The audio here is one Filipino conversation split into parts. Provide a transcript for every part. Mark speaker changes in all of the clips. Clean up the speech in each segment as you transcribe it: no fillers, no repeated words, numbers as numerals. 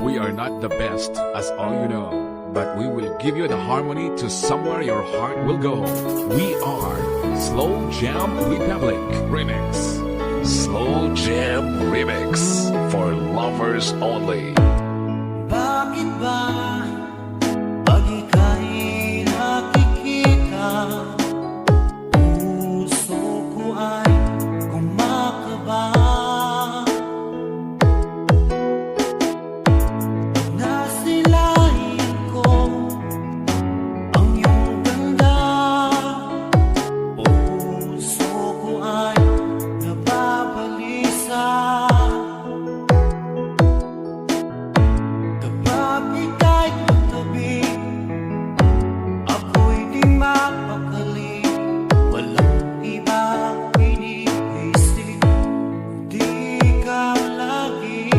Speaker 1: We are not the best, as all you know, but we will give you the harmony to somewhere your heart will go. We are Slow Jam Republic Remix. Slow Jam Remix for lovers only.
Speaker 2: Bakit ba pag ika'y nakikita, puso ko ay kumakaba? Nasilayan ko ang iyong ganda, puso ko ay nababalisa. Kapag ika'y katabi, ako'y di mapakali. Walang ibang iniisip, di ka lagi.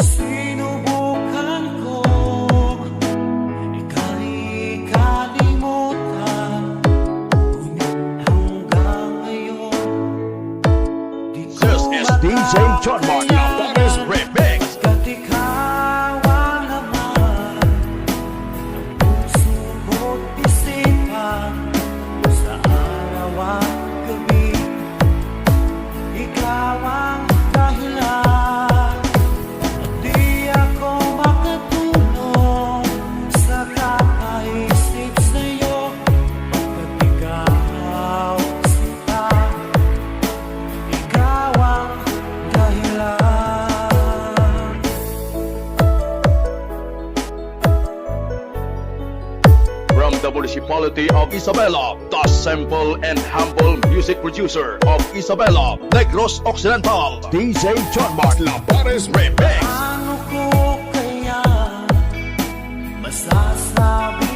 Speaker 2: Sinubukan ko ika'y kalimutan, ngunit hanggang ngayon di ko
Speaker 3: This is DJ John Mark Labares Remix.
Speaker 2: Pagkat ikaw ang laman ng puso ko't isipan, sa araw at gabi, ikaw ang dahilan. At di ako makatulog sa kakaisip sa'yo, pagkat ikaw sinta, ikaw ang dahilan.
Speaker 3: From the municipality of Isabela, the simple and humble music producer of Isabela, Negros Occidental, DJ John Mark Labares Remix.
Speaker 2: Paano ko kaya masasabi